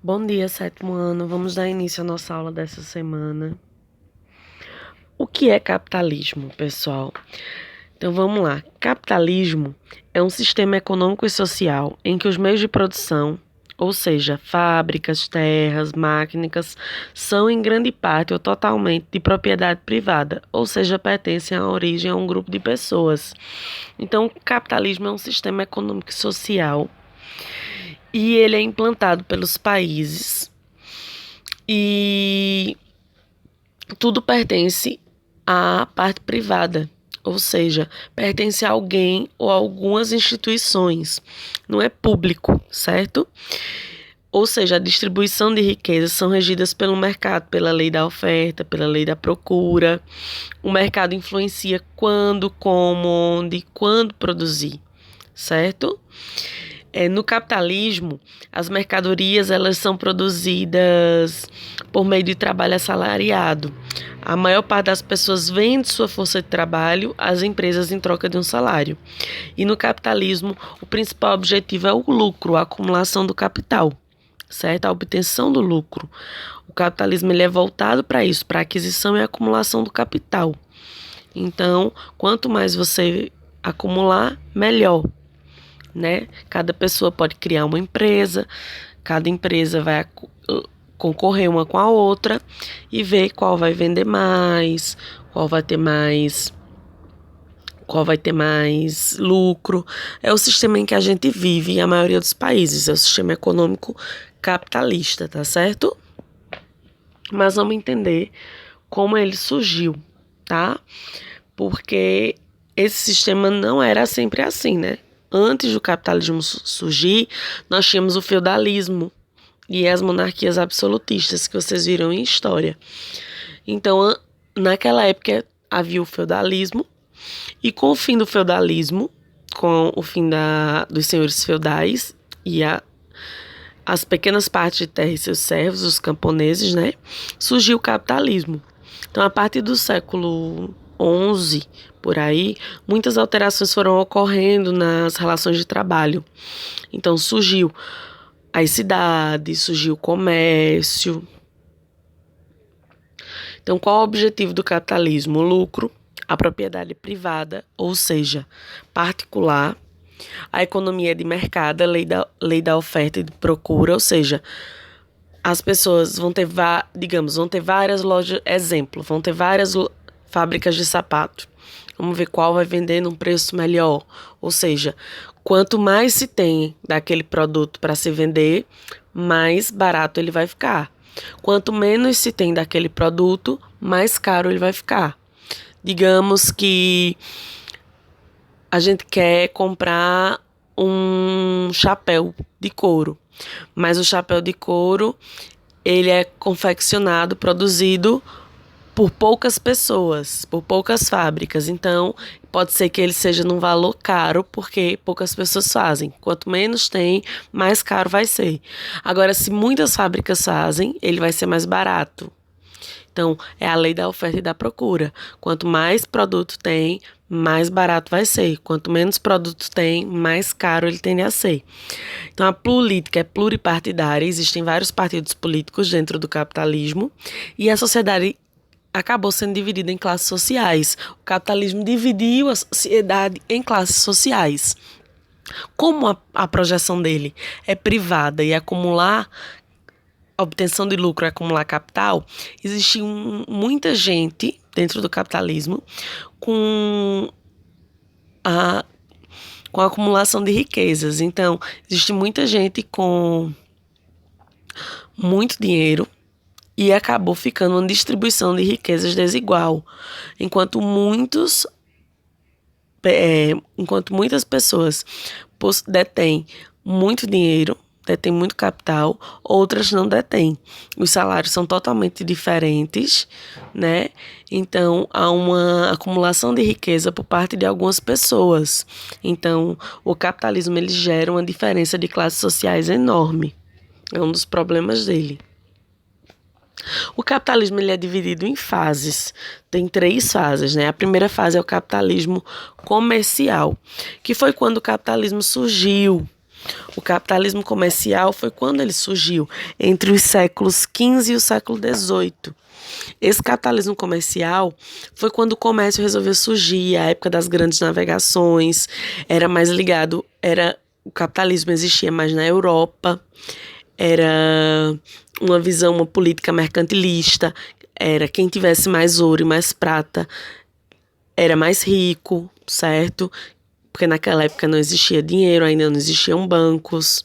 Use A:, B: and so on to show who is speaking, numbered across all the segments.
A: Bom dia, sétimo ano. Vamos dar início à nossa aula dessa semana. O que é capitalismo, pessoal? Então vamos lá. Capitalismo é um sistema econômico e social em que os meios de produção, ou seja, fábricas, terras, máquinas, são em grande parte ou totalmente de propriedade privada, ou seja, pertencem à origem a um grupo de pessoas. Então, o capitalismo é um sistema econômico e social e ele é implantado pelos países e tudo pertence à parte privada, ou seja, pertence a alguém ou a algumas instituições, não é público, certo? Ou seja, a distribuição de riquezas são regidas pelo mercado, pela lei da oferta, pela lei da procura. O mercado influencia quando, como, onde, quando produzir, certo? No capitalismo, as mercadorias elas são produzidas por meio de trabalho assalariado. A maior parte das pessoas vende sua força de trabalho às empresas em troca de um salário. E no capitalismo, o principal objetivo é o lucro, a acumulação do capital, certo? A obtenção do lucro. O capitalismo ele é voltado para isso, para a aquisição e acumulação do capital. Então, quanto mais você acumular, melhor, né? Cada pessoa pode criar uma empresa, cada empresa vai concorrer uma com a outra e ver qual vai vender mais, qual vai ter mais lucro. É o sistema em que a gente vive em a maioria dos países, é o sistema econômico capitalista, tá certo? Mas vamos entender como ele surgiu, tá? Porque esse sistema não era sempre assim, né? Antes do capitalismo surgir, nós tínhamos o feudalismo e as monarquias absolutistas que vocês viram em história. Então, naquela época havia o feudalismo e com o fim do feudalismo, com o fim dos senhores feudais e as pequenas partes de terra e seus servos, os camponeses, né, surgiu o capitalismo. Então, a partir do século XI, por aí, muitas alterações foram ocorrendo nas relações de trabalho. Então, surgiu as cidades, surgiu o comércio. Então, qual o objetivo do capitalismo? O lucro, a propriedade privada, ou seja, particular, a economia de mercado, a lei da oferta e de procura, ou seja, as pessoas vão ter, vão ter várias lojas, exemplo, vão ter várias fábricas de sapato. Vamos ver qual vai vender num preço melhor. Ou seja, quanto mais se tem daquele produto para se vender, mais barato ele vai ficar. Quanto menos se tem daquele produto, mais caro ele vai ficar. Digamos que a gente quer comprar um chapéu de couro, mas o chapéu de couro ele é confeccionado, produzido por poucas pessoas, por poucas fábricas. Então, pode ser que ele seja num valor caro, porque poucas pessoas fazem. Quanto menos tem, mais caro vai ser. Agora, se muitas fábricas fazem, ele vai ser mais barato. Então, é a lei da oferta e da procura. Quanto mais produto tem, mais barato vai ser. Quanto menos produto tem, mais caro ele tende a ser. Então, a política é pluripartidária, existem vários partidos políticos dentro do capitalismo, e a sociedade acabou sendo dividida em classes sociais. O capitalismo dividiu a sociedade em classes sociais. Como a projeção dele é privada e acumular a obtenção de lucro é acumular capital, existe muita gente dentro do capitalismo com com a acumulação de riquezas. Então, existe muita gente com muito dinheiro e acabou ficando uma distribuição de riquezas desigual, enquanto muitas pessoas detêm muito dinheiro, detêm muito capital, outras não detêm. Os salários são totalmente diferentes, né? Então, há uma acumulação de riqueza por parte de algumas pessoas. Então, o capitalismo ele gera uma diferença de classes sociais enorme. É um dos problemas dele. O capitalismo ele é dividido em fases. Tem 3 fases, né? A primeira fase é o capitalismo comercial, que foi quando o capitalismo surgiu. O capitalismo comercial foi quando ele surgiu, entre os séculos XV e o século XVIII. Esse capitalismo comercial foi quando o comércio resolveu surgir, a época das grandes navegações, era mais ligado, o capitalismo existia mais na Europa, era uma visão, uma política mercantilista, era quem tivesse mais ouro e mais prata era mais rico, certo? Porque naquela época não existia dinheiro, ainda não existiam bancos.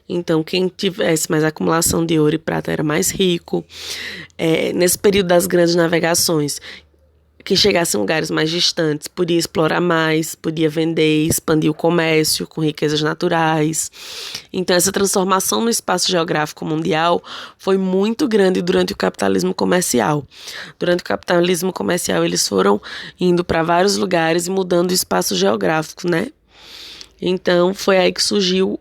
A: Então, quem tivesse mais acumulação de ouro e prata era mais rico. Nesse período das grandes navegações, quem chegasse em lugares mais distantes podia explorar mais, podia vender, expandir o comércio com riquezas naturais. Então, essa transformação no espaço geográfico mundial foi muito grande durante o capitalismo comercial. Durante o capitalismo comercial, eles foram indo para vários lugares e mudando o espaço geográfico, né? Então, foi aí que surgiu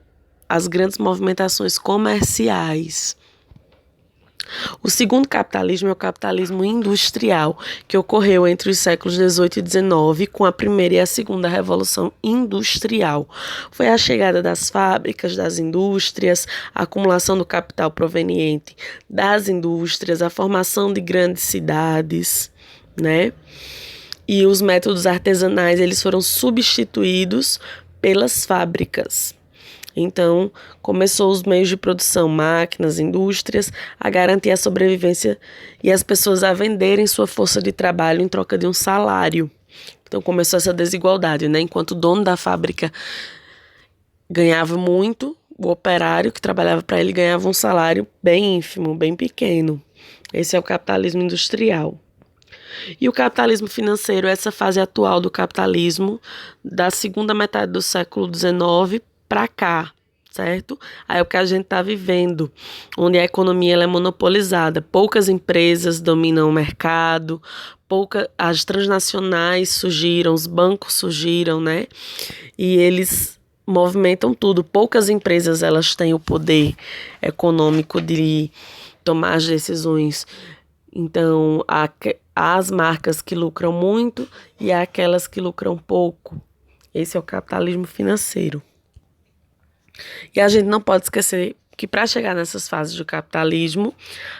A: as grandes movimentações comerciais. O segundo capitalismo é o capitalismo industrial, que ocorreu entre os séculos XVIII e XIX, com a primeira e a segunda revolução industrial. Foi a chegada das fábricas, das indústrias, a acumulação do capital proveniente das indústrias, a formação de grandes cidades, né? E os métodos artesanais, eles foram substituídos pelas fábricas. Então, começou os meios de produção, máquinas, indústrias, a garantir a sobrevivência e as pessoas a venderem sua força de trabalho em troca de um salário. Então, começou essa desigualdade, né? Enquanto o dono da fábrica ganhava muito, o operário que trabalhava para ele ganhava um salário bem ínfimo, bem pequeno. Esse é o capitalismo industrial. E o capitalismo financeiro, essa fase atual do capitalismo, da segunda metade do século XIX para cá, certo? Aí é o que a gente está vivendo, onde a economia ela é monopolizada, poucas empresas dominam o mercado, as transnacionais surgiram, os bancos surgiram, né? E eles movimentam tudo. Poucas empresas elas têm o poder econômico de tomar as decisões. Então, há as marcas que lucram muito e há aquelas que lucram pouco. Esse é o capitalismo financeiro. E a gente não pode esquecer que para chegar nessas fases do capitalismo,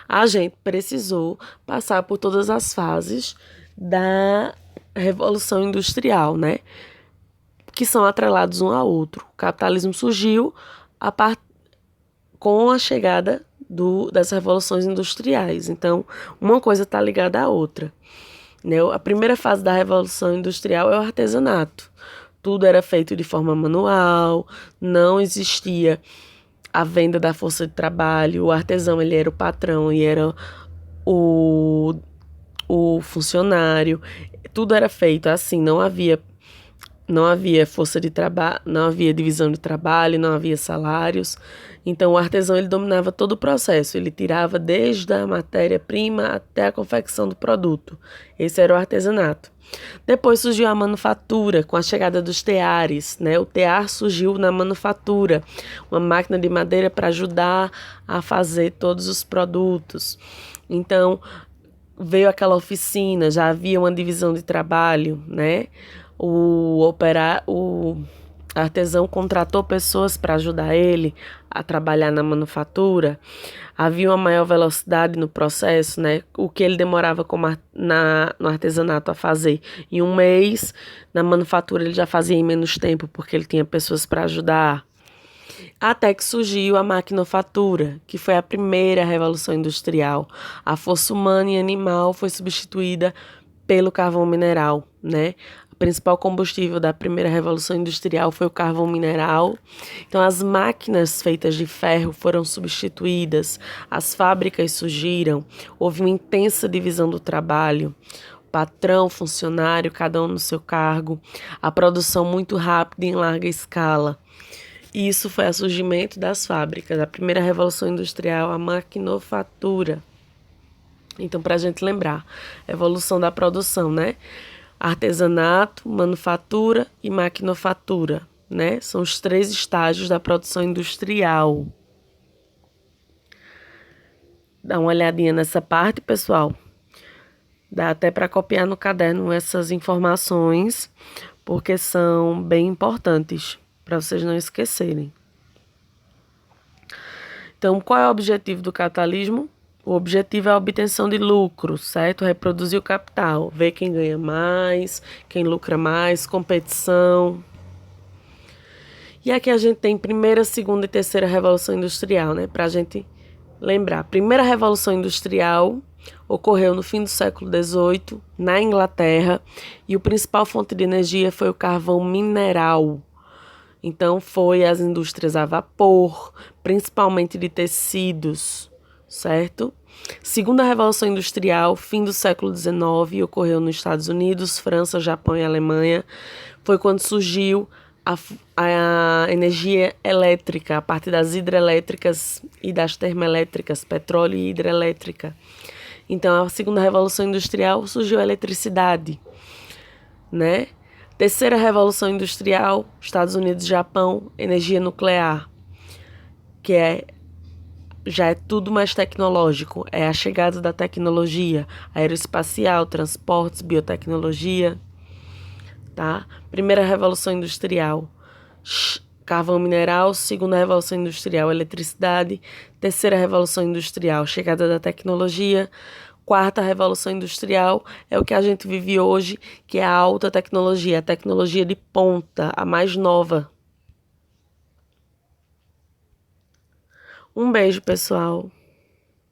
A: a gente precisou passar por todas as fases da Revolução Industrial, né? Que são atrelados um ao outro. O capitalismo surgiu com a chegada das revoluções industriais. Então, uma coisa está ligada à outra, né? A primeira fase da Revolução Industrial é o artesanato. Tudo era feito de forma manual, não existia a venda da força de trabalho, o artesão ele era o patrão e era o funcionário. Tudo era feito assim, não havia força de trabalho, não havia divisão de trabalho, não havia salários. Então o artesão ele dominava todo o processo, ele tirava desde a matéria-prima até a confecção do produto. Esse era o artesanato. Depois surgiu a manufatura, com a chegada dos teares, né? O tear surgiu na manufatura, uma máquina de madeira para ajudar a fazer todos os produtos. Então, veio aquela oficina, já havia uma divisão de trabalho, né? O artesão contratou pessoas para ajudar ele a trabalhar na manufatura. Havia uma maior velocidade no processo, né? O que ele demorava no artesanato a fazer em um mês, na manufatura ele já fazia em menos tempo, porque ele tinha pessoas para ajudar. Até que surgiu a maquinofatura, que foi a primeira revolução industrial. A força humana e animal foi substituída pelo carvão mineral, né? O principal combustível da primeira revolução industrial foi o carvão mineral. Então, as máquinas feitas de ferro foram substituídas, as fábricas surgiram, houve uma intensa divisão do trabalho, patrão, funcionário, cada um no seu cargo, a produção muito rápida em larga escala. E isso foi o surgimento das fábricas, a primeira revolução industrial, a maquinofatura. Então, para a gente lembrar, evolução da produção, né? Artesanato, manufatura e maquinofatura, né? São os 3 estágios da produção industrial. Dá uma olhadinha nessa parte, pessoal. Dá até para copiar no caderno essas informações, porque são bem importantes, para vocês não esquecerem. Então, qual é o objetivo do capitalismo? O objetivo é a obtenção de lucro, certo? Reproduzir o capital, ver quem ganha mais, quem lucra mais, competição. E aqui a gente tem primeira, segunda e terceira revolução industrial, né? Para a gente lembrar. A primeira revolução industrial ocorreu no fim do século XVIII, na Inglaterra, e o principal fonte de energia foi o carvão mineral. Então, foi as indústrias a vapor, principalmente de tecidos, certo? Segunda Revolução Industrial, fim do século XIX, ocorreu nos Estados Unidos, França, Japão e Alemanha. Foi quando surgiu a energia elétrica, a partir das hidrelétricas e das termoelétricas, petróleo e hidrelétrica. Então, a segunda Revolução Industrial surgiu a eletricidade, né? Terceira Revolução Industrial, Estados Unidos e Japão, energia nuclear, que já é tudo mais tecnológico, é a chegada da tecnologia, aeroespacial, transportes, biotecnologia, tá? Primeira Revolução Industrial, carvão mineral. Segunda Revolução Industrial, eletricidade. Terceira Revolução Industrial, chegada da tecnologia. Quarta Revolução Industrial é o que a gente vive hoje, que é a alta tecnologia, a tecnologia de ponta, a mais nova. Um beijo, pessoal.